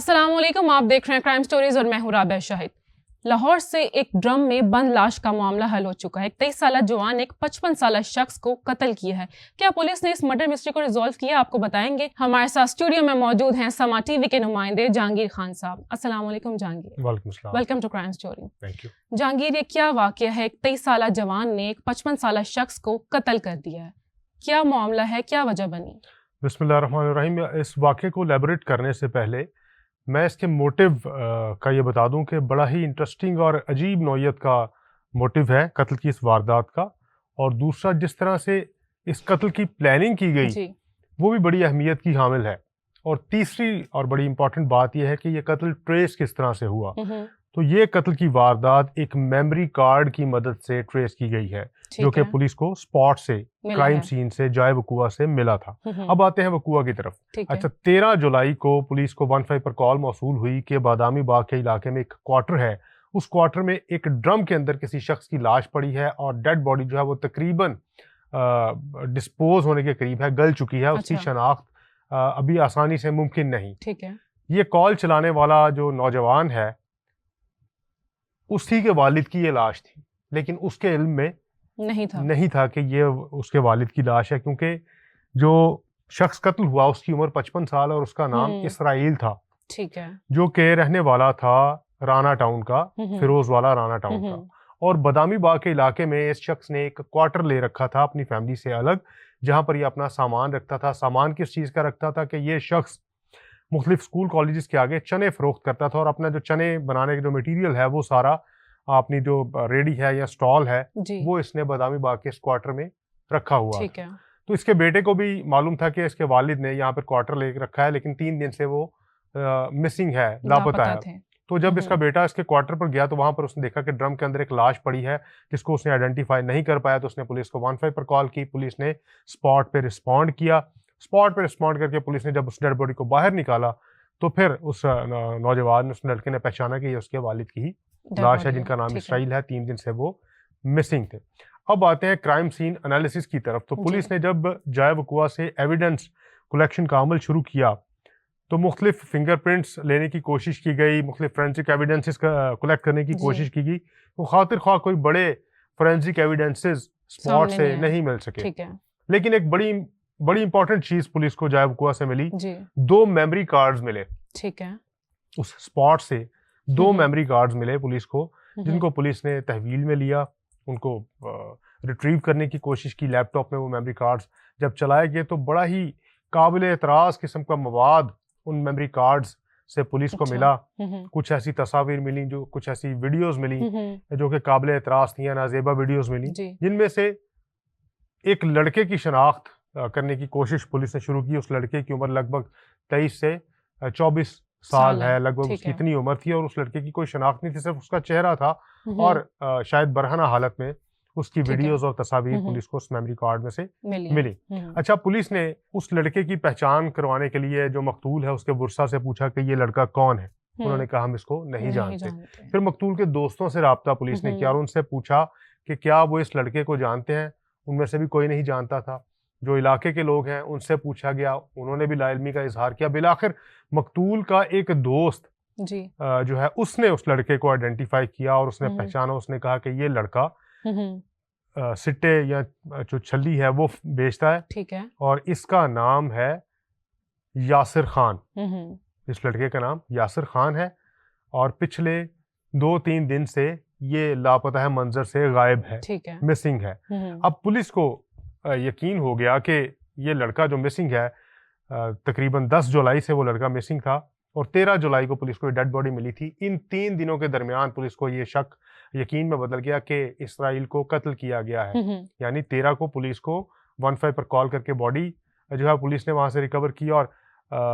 अस्सलाम वालेकुम, आप देख रहे हैं क्राइम स्टोरीज और मैं हूं राबिया शाहिद। लाहौर से एक ड्रम में बंद लाश का मामला हल हो चुका है। एक 23 साल जवान ने एक 55 साल शख्स को कत्ल किया है। क्या पुलिस ने इस मर्डर मिस्ट्री को रिजॉल्व किया, आपको बताएंगे। हमारे साथ स्टूडियो में मौजूद हैं समा टीवी के नुमाइंदे जहांगीर खान साहब। अस्सलाम वालेकुम जहांगीर। वालेकुम सलाम। Welcome to crime story. Thank you. Jahangir, ये क्या वाकया है? एक 23 साल जवान ने एक 55 साल शख्स को कत्ल कर दिया है, क्या मामला है, क्या वजह बनी? बिस्मिल्लाहिर्रहमानिर्रहीम। इस वाक़े को एलैबोरेट करने से पहले मैं इसके मोटिव का ये बता दूं कि बड़ा ही इंटरेस्टिंग और अजीब नौइयत का मोटिव है कत्ल की इस वारदात का, और दूसरा जिस तरह से इस कत्ल की प्लानिंग की गई वो भी बड़ी अहमियत की हामिल है। और तीसरी और बड़ी इंपॉर्टेंट बात यह है कि ये कत्ल ट्रेस किस तरह से हुआ। तो ये कत्ल की वारदात एक मेमोरी कार्ड की मदद से ट्रेस की गई है, जो कि पुलिस को स्पॉट से, क्राइम सीन से, जाए वकुआ से मिला था। अब आते हैं वकुआ की तरफ। अच्छा, 13 जुलाई को पुलिस को 15 पर कॉल मौसूल हुई कि बादामी बाग के इलाके में एक क्वार्टर है, उस क्वार्टर में एक ड्रम के अंदर किसी शख्स की लाश पड़ी है और डेड बॉडी जो है वो तकरीबन डिस्पोज होने के करीब है, गल चुकी है। उसकी शनाख्त अभी आसानी से मुमकिन नहीं। ठीक है। ये कॉल चलाने वाला जो नौजवान है, उसी के वालिद की ये लाश थी, लेकिन उसके इल्म में नहीं था कि ये उसके वालिद की लाश है, क्योंकि जो शख्स कत्ल हुआ उसकी उम्र 55 साल और उसका नाम इसराइल था। ठीक है। जो कि रहने वाला था राना टाउन का, फिरोज वाला राना टाउन का। और बादामी बाग के इलाके में इस शख्स ने एक क्वार्टर ले रखा था अपनी फैमिली से अलग, जहां पर ये अपना सामान रखता था। सामान किस चीज का रखता था कि ये शख्स मुख्तलिफ स्कूल कॉलेजेस के आगे चने फरोख्त करता था, और अपना जो चने बनाने का जो मटेरियल है वो सारा अपनी जो रेडी है या स्टॉल है वो इसने बादामी बाग के इस क्वार्टर में रखा हुआ। ठीक है। तो इसके बेटे को भी मालूम था कि इसके वालिद ने यहाँ पर क्वार्टर ले रखा है, लेकिन 3 दिन से वो मिसिंग है, लापता है। तो जब इसका बेटा इसके क्वार्टर पर गया तो वहां पर उसने देखा कि ड्रम के अंदर एक लाश पड़ी है जिसको उसने आइडेंटिफाई नहीं कर पाया। तो उसने पुलिस को 15 पर कॉल की। पुलिस ने स्पॉट पे रिस्पॉन्ड किया। स्पॉट पे रिस्पॉन्ड करके पुलिस ने जब उस डेड बॉडी को बाहर निकाला तो फिर उस नौजवान, उस लड़के ने पहचाना कि ये उसके वालिद की ही लाश है, जिनका नाम इसराइल है। 3 दिन से वो मिसिंग थे। अब आते हैं क्राइम सीन एनालिसिस की तरफ। तो पुलिस ने जब जाए वकुआ से एविडेंस कलेक्शन का अमल शुरू किया तो मुख्तलिफ फिंगरप्रिंट्स लेने की कोशिश की गई, मुख्तलिफ फोरेंसिक एविडेंसेस कलेक्ट करने की कोशिश की गई। वो खातिर ख्वाह कोई बड़े फोरेंसिक एविडेंसेस स्पॉट से नहीं मिल सके। लेकिन एक बड़ी इंपॉर्टेंट चीज पुलिस को जाए वकुआ से मिली। 2 मेमोरी कार्ड्स मिले। ठीक है। उस स्पॉट से 2 मेमोरी कार्ड्स मिले पुलिस को, जिनको पुलिस ने तहवील में लिया, उनको रिट्रीव करने की कोशिश की। लैपटॉप में वो मेमोरी कार्ड्स जब चलाए गए तो बड़ा ही काबिल एतराज़ किस्म का मवाद उन मेमोरी कार्ड्स से पुलिस को मिला। कुछ ऐसी तस्वीर मिली, जो कुछ ऐसी वीडियोस मिली जो कि काबिल एतराज़ थी, नाजेबा वीडियोस मिली, जिनमें से एक लड़के की शनाख्त करने की कोशिश पुलिस ने शुरू की। उस लड़के की उम्र लगभग 23 से 24 साल है, लगभग उसकी इतनी उम्र थी, और उस लड़के की कोई शनाख्त नहीं थी, सिर्फ उसका चेहरा था और शायद बरहना हालत में उसकी वीडियोस और तस्वीर पुलिस को उस मेमोरी कार्ड में से मिली। अच्छा, पुलिस ने उस लड़के की पहचान करवाने के लिए जो मकतूल है उसके बुरसा से पूछा कि ये लड़का कौन है। उन्होंने कहा हम इसको नहीं जानते। फिर मकतूल के दोस्तों से राब्ता पुलिस ने किया और उनसे पूछा कि क्या वो इस लड़के को जानते हैं। उनमें से भी कोई नहीं जानता था। जो इलाके के लोग हैं उनसे पूछा गया, उन्होंने भी लाइल्मी का इजहार किया। बिलाखिर मकतूल का एक दोस्त जो है उसने उस लड़के को आइडेंटिफाई किया और उसने पहचाना। उसने कहा कि ये लड़का सिट्टे या जो छल्ली है वो बेचता है। ठीक है। और इसका नाम है यासिर खान। इस लड़के का नाम यासिर खान है और पिछले 2-3 दिन से ये लापता है, मंजर से गायब है, मिसिंग है। अब पुलिस को यकीन हो गया कि ये लड़का जो मिसिंग है, तकरीबन 10 जुलाई से वो लड़का मिसिंग था और 13 जुलाई को पुलिस को डेड बॉडी मिली थी। इन 3 दिनों के दरमियान पुलिस को ये शक यकीन में बदल गया कि इसराइल को कत्ल किया गया है। यानी 13 को पुलिस को 15 पर कॉल करके बॉडी जो है पुलिस ने वहां से रिकवर की और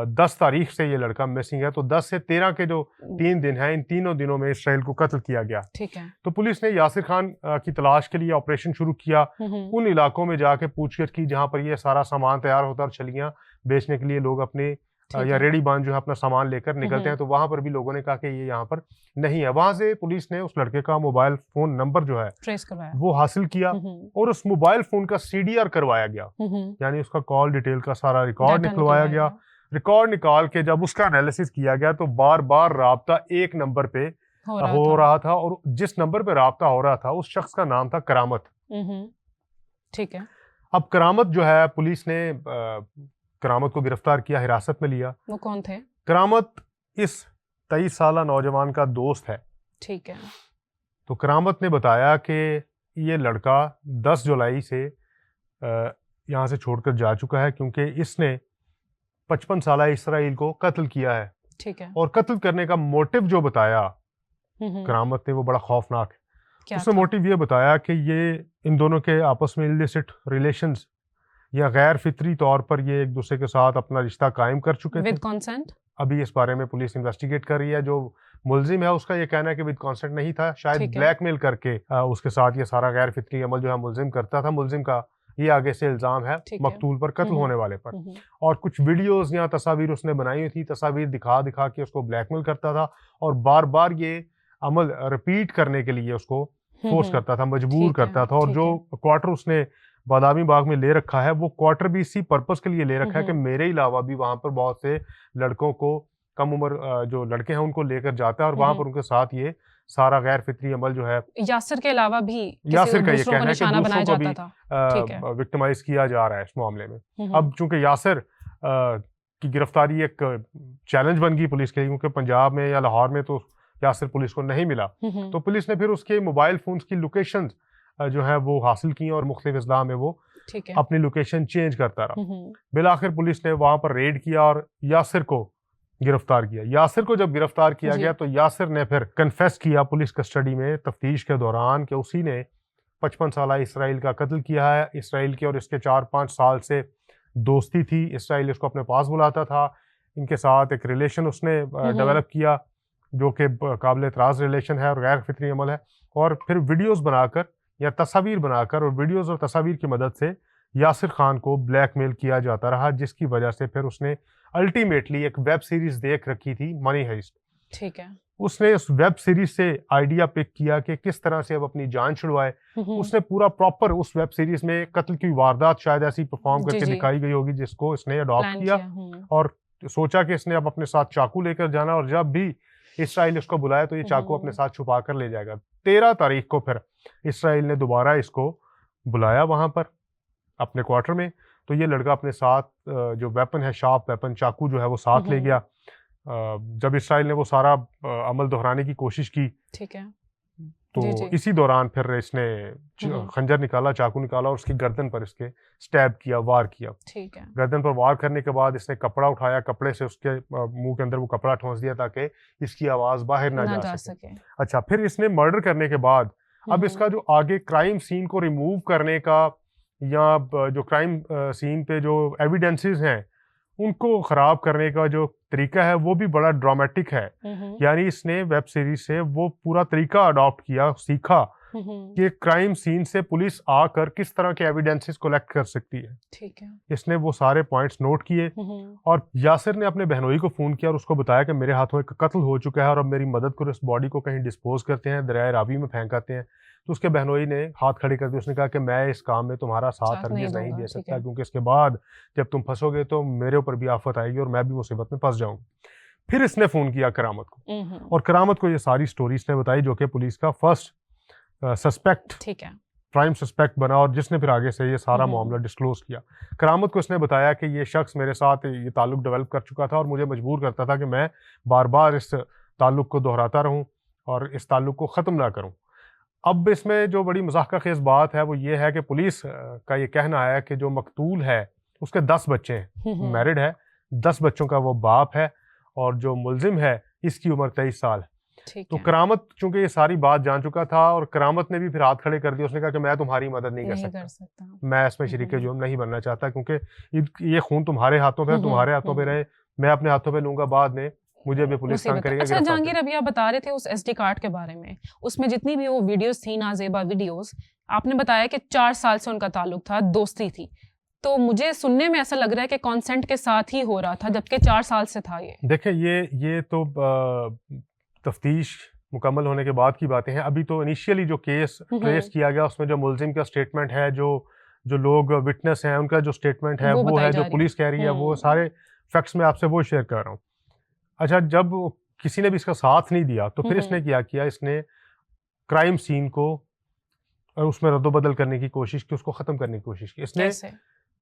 10 तारीख से ये लड़का मिसिंग है। तो 10 से 13 के जो 3 दिन हैं, इन तीनों दिनों में इसराइल को कत्ल किया गया। ठीक है। तो पुलिस ने यासिर खान की तलाश के लिए ऑपरेशन शुरू किया। उन इलाकों में जाके पूछगिछ की जहां पर ये सारा सामान तैयार होता और छलियां बेचने के लिए लोग अपने या रेडी बांध जो है अपना सामान लेकर निकलते हैं। तो वहां पर भी लोगों ने कहा कि ये यहाँ पर नहीं है। वहां से पुलिस ने उस लड़के का मोबाइल फोन नंबर जो है ट्रेस करवाया, वो हासिल किया और उस मोबाइल फोन का CDR करवाया गया, यानी उसका कॉल डिटेल का सारा रिकॉर्ड निकलवाया गया, रिकॉर्ड निकाल के जब उसका एनालिसिस किया गया तो बार बार राब्ता एक नंबर पे हो रहा था और जिस नंबर पे राब्ता हो रहा था उस शख्स का नाम था करामत। ठीक है। अब करामत जो है, पुलिस ने करामत को गिरफ्तार किया, हिरासत में लिया। वो कौन थे? करामत इस 23 साला नौजवान का दोस्त है। ठीक है। तो करामत ने बताया कि ये लड़का 10 जुलाई से यहाँ से छोड़कर जा चुका है क्योंकि इसने 55 साला इसराइल को कत्ल किया है। ठीक है। और कत्ल करने का मोटिव जो बताया करामत ने वो बड़ा खौफनाक है। उसने मोटिव ये बताया कि ये इन दोनों के आपस में इलिसिट रिलेशंस या गैर फितरी तौर पर ये एक दूसरे के साथ अपना रिश्ता कायम कर चुके थे विद कंसेंट। अभी इस बारे में पुलिस इन्वेस्टिगेट कर रही है। जो मुलजिम है उसका ये कहना है कि विद कंसेंट नहीं था, शायद ब्लैकमेल करके उसके साथ ये सारा गैर फितरी अमल जो है मुलजिम करता था। मुलजिम का ये आगे से इल्जाम है मकतूल पर, कत्ल होने वाले पर। और कुछ वीडियोस या तस्वीर उसने बनाई हुई थी, तस्वीर दिखा दिखा के उसको ब्लैकमेल करता था और बार बार ये अमल रिपीट करने के लिए उसको फोर्स करता था, मजबूर करता था। और जो क्वार्टर उसने बादामी बाग में ले रखा है वो क्वार्टर भी इसी पर्पस के लिए ले रखा है कि मेरे अलावा भी वहां पर बहुत से लड़कों को, कम उम्र जो लड़के हैं उनको लेकर जाता है और वहां पर उनके साथ ये सारा गैर फितरी अमल जो है, यासर के अलावा भी यासर का ये कहना है कि निशाना बनाया दूसरों को जाता था। भी विक्टिमाइज किया जा रहा है इस मामले में। अब चूंकि यासर की गिरफ्तारी एक चैलेंज बन गई पुलिस के लिए क्योंकि पंजाब में या लाहौर में तो यासर पुलिस को नहीं मिला, तो पुलिस ने फिर उसके मोबाइल फोन्स की लोकेशन जो है वो हासिल की और मुख्तलिफ अजला में वो अपनी लोकेशन चेंज करता रहा। बिलाखिर पुलिस ने वहां पर रेड किया और यासिर को गिरफ्तार किया। यासिर को जब गिरफ्तार किया गया तो यासिर ने फिर कन्फेस किया पुलिस कस्टडी में तफ्तीश के दौरान कि उसी ने 55 साला इसराइल का कत्ल किया है। इसराइल के और इसके 4-5 साल से दोस्ती थी, इसराइल इसको अपने पास बुलाता था, इनके साथ एक रिलेशन उसने डेवलप किया जो कि काबिल एतराज़ रिलेशन है और गैर फितरी अमल है। और फिर वीडियोस बनाकर या तस्वीर बनाकर और वीडियोस और तस्वीर की मदद से यासिर खान को ब्लैकमेल किया जाता रहा, जिसकी वजह से फिर उसने अल्टीमेटली एक वेब सीरीज देख रखी थी, मनी हाइस्ट। ठीक है। उसने उस वेब सीरीज से आइडिया पिक किया कि किस तरह से अब अपनी जान छुड़वाए। उसने पूरा प्रॉपर उस वेब सीरीज में कत्ल की वारदात शायद ऐसी परफॉर्म करके दिखाई गई होगी जिसको इसने अडॉप्ट किया और सोचा कि इसने अब अपने साथ चाकू लेकर जाना और जब भी इसराइल इसको बुलाया तो ये चाकू अपने साथ छुपा कर ले जाएगा। 13 तारीख को फिर इसराइल ने दोबारा इसको बुलाया वहां पर अपने क्वार्टर में, तो ये लड़का अपने साथ जो वेपन है, शार्प वेपन चाकू जो है वो साथ ले गया। जब इसराइल ने वो सारा अमल दोहराने की कोशिश की, ठीक है, तो इसी दौरान फिर इसने खंजर निकाला, चाकू निकाला और उसकी गर्दन पर इसके स्टैब किया, वार किया। ठीक है। गर्दन पर वार करने के बाद इसने कपड़ा उठाया, कपड़े से उसके मुंह के अंदर वो कपड़ा ठोंस दिया ताकि इसकी आवाज बाहर ना जा सके। अच्छा, फिर इसने मर्डर करने के बाद अब इसका जो आगे क्राइम सीन को रिमूव करने का या जो क्राइम सीन पे जो एविडेंसेस हैं उनको खराब करने का जो तरीका है वो भी बड़ा ड्रामेटिक है। यानी इसने वेब सीरीज से वो पूरा तरीका अडॉप्ट किया, सीखा कि क्राइम सीन से पुलिस आकर किस तरह के एविडेंसेस कलेक्ट कर सकती है। ठीक है। इसने वो सारे पॉइंट्स नोट किए और यासिर ने अपने बहनोई को फोन किया और उसको बताया कि मेरे हाथों एक कत्ल हो चुका है और अब मेरी मदद करो, इस बॉडी को कहीं डिस्पोज करते हैं, दरिया रावी में फेंक आते हैं। तो उसके बहनोई ने हाथ खड़े कर दिए, उसने कहा कि मैं इस काम में तुम्हारा साथ हरगिज़ नहीं दे सकता क्योंकि इसके बाद जब तुम फंसोगे तो मेरे ऊपर भी आफत आएगी और मैं भी मुसीबत में फंस जाऊंगी। फिर इसने फोन किया करामत को और करामत को ये सारी स्टोरी इसने बताई जो कि पुलिस का फर्स्ट सस्पेक्ट, ठीक है, प्राइम सस्पेक्ट बना और जिसने फिर आगे से ये सारा मामला डिस्क्लोज किया। करामत को इसने बताया कि ये शख्स मेरे साथ ये ताल्लुक डेवलप कर चुका था और मुझे मजबूर करता था कि मैं बार बार इस ताल्लुक को दोहराता रहूं और इस ताल्लुक को ख़त्म ना करूं। अब इसमें जो बड़ी मज़ाक़ खेज़ बात है वो ये है कि पुलिस का ये कहना है कि जो मकतूल है उसके 10 बच्चे हैं, मैरिड है, 10 बच्चों का वो बाप है और जो मुलजिम है इसकी उम्र 23 साल। तो करामत चूंकि ये सारी बात जान चुका था और करामत ने भी फिर हाथ खड़े कर दिए, उसने कहा कि मैं तुम्हारी मदद नहीं कर सकता, मैं इसमें शरीक जुर्म नहीं बनना चाहता क्योंकि ये खून तुम्हारे हाथों पे, तुम्हारे हाथों पे रहे, मैं अपने हाथों पे लूंगा, बाद में मुझे भी पुलिस तंग करेगी। अच्छा जहांगीर, अभी आप बता रहे थे उस एसडी कार्ड के बारे में, उसमें जितनी भी वो वीडियोस थी, नाजेबा वीडियोस, आपने बताया कि 4 साल से उनका ताल्लुक था, दोस्ती थी, तो मुझे सुनने में ऐसा लग रहा है कि कंसेंट के साथ ही हो रहा था जबकि 4 साल से था ये। देखिए ये तो तफ्तीश मुकम्मल होने के बाद की बातें हैं। अभी तो इनिशियली जो केस ट्रेस किया गया उसमें जो मुलजिम का स्टेटमेंट है, जो लोग विटनेस हैं उनका जो स्टेटमेंट है वो है, जो पुलिस कह रही है वो सारे फैक्ट्स मैं आपसे वो शेयर कर रहा हूँ। अच्छा, जब किसी ने भी इसका साथ नहीं दिया तो फिर इसने क्या किया, इसने क्राइम सीन को उसमें रद्दोबदल करने की कोशिश की, उसको ख़त्म करने की कोशिश की। इसने कैसे?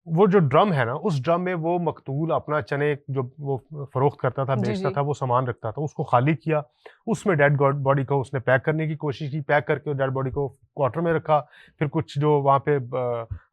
वो जो ड्रम है ना, उस ड्रम में वो मकतूल अपना चने जो वो फ़रोख्त करता था, जी, बेचता जी। था, वो सामान रखता था, उसको खाली किया। उसमें डेड बॉडी को उसने पैक करने की कोशिश की, पैक करके डेड बॉडी को क्वार्टर में रखा। फिर कुछ जो वहाँ पे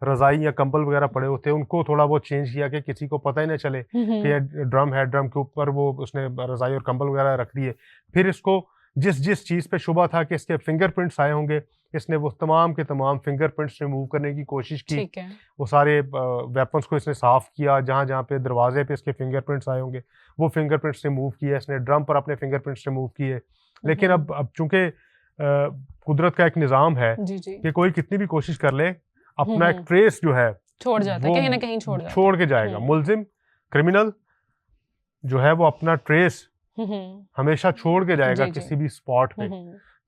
रज़ाई या कंबल वगैरह पड़े होते, उनको थोड़ा बहुत चेंज किया कि किसी को पता ही ना चले कि ये ड्रम है। ड्रम के ऊपर वो उसने रज़ाई और कंबल वगैरह रख दिए। फिर इसको जिस चीज़ पे शुबा था कि इसके फिंगरप्रिंट्स आए होंगे, इसने वो तमाम के तमाम फिंगरप्रिंट्स रिमूव करने की कोशिश की। ठीक है। वो सारे वेपन्स को इसने साफ़ किया, जहाँ-जहाँ पे दरवाज़े पे इसके फिंगरप्रिंट्स आए होंगे, वो फिंगरप्रिंट्स रिमूव किए इसने। ड्रम पर अपने फिंगरप्रिंट्स रिमूव किए। लेकिन अब चूँकि कुदरत का एक निज़ाम है जी, जी। कि कोई कितनी भी कोशिश कर ले, अपना एक ट्रेस जो है छोड़ जाता है, वो कहीं न कहीं छोड़ जाता है। छोड़ के जाएगा। मुल्ज़िम, क्रिमिनल जो है वो अपना ट्रेस हमेशा छोड़ के जाएगा जी, जी। किसी भी स्पॉट पे।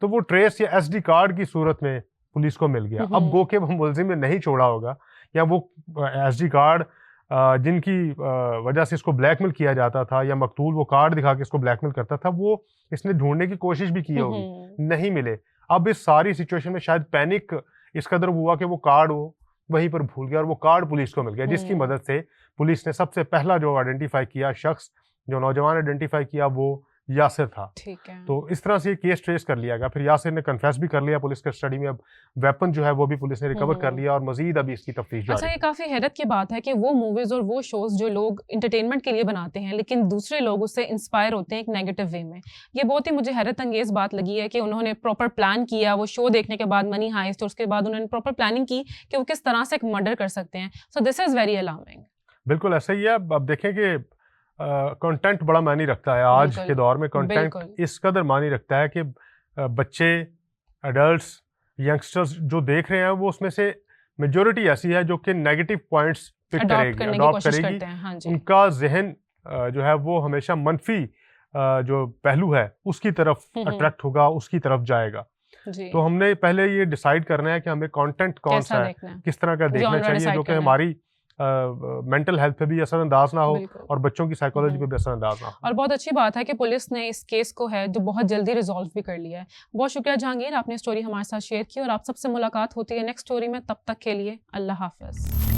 तो वो ट्रेस या एसडी कार्ड की सूरत में पुलिस को मिल गया। अब गो के वो मुलजिम ने नहीं छोड़ा होगा, या वो एसडी कार्ड जिनकी वजह से इसको ब्लैकमेल किया जाता था, या मकतूल वो कार्ड दिखा के इसको ब्लैकमेल करता था, वो इसने ढूंढने की कोशिश भी की होगी, नहीं मिले। अब इस सारी सिचुएशन में शायद पैनिक इस कदर हुआ कि वो कार्ड वो वहीं पर भूल गया, और वो कार्ड पुलिस को मिल गया, जिसकी मदद से पुलिस ने सबसे पहला जो आइडेंटिफाई किया शख्स, जो नौजवान आइडेंटिफाई किया, वो यासिर था। ठीक है। तो इस तरह से ये केस ट्रेस कर लिया गया। फिर यासिर ने कन्फेस भी कर लिया पुलिस कस्टडी में। अब वेपन जो है वो भी पुलिस ने रिकवर कर लिया, और मजीद अभी इसकी तफ्तीश जारी अच्छा, है। ये काफ़ी हैरत की बात है कि वो मूवीज़ और वो शोज़ जो लोग एंटरटेनमेंट के लिए बनाते हैं, लेकिन दूसरे लोग उससे इंस्पायर होते हैं एक नेगेटिव वे में। ये बहुत ही मुझे हैरत अंगेज़ बात लगी है कि उन्होंने प्रॉपर प्लान किया, वो शो देखने के बाद मनी हाइस्ट, और उसके बाद उन्होंने प्रॉपर प्लानिंग की कि वो किस तरह से एक मर्डर कर सकते हैं। So this is very alarming. बिल्कुल ऐसा ही है। अब देखें कि कंटेंट बड़ा मायने रखता है आज बिल्कुल, के दौर में। कंटेंट बिल्कुल। इस कदर मायने रखता है कि बच्चे, एडल्ट्स, यंगस्टर्स जो देख रहे हैं, वो उसमें से मेजॉरिटी ऐसी है जो कि नेगेटिव पॉइंट्स पिक अडॉप्ट करेगी, करने की अडॉप्ट कोशिश करेगी। करते हैं। हाँ जी। उनका जहन जो है वो हमेशा मनफी जो पहलू है उसकी तरफ अट्रैक्ट होगा, उसकी तरफ जाएगा। जी। तो हमने पहले ये डिसाइड करना है कि हमें कंटेंट कौन कैसा सा है, देखना है? किस तरह का देखना Genre चाहिए, decide जो कि करना है। हमारी मेंटल हेल्थ पे भी असरअंदाज ना हो, बिल्कुल। और बच्चों की साइकोलॉजी पे भी असरअंदाज ना हो। और बहुत अच्छी बात है कि पुलिस ने इस केस को है जो बहुत जल्दी रिजॉल्व भी कर लिया है। बहुत शुक्रिया जहांगीर, आपने स्टोरी हमारे साथ शेयर की, और आप सबसे मुलाकात होती है नेक्स्ट स्टोरी में। तब तक के लिए अल्लाह हाफिज।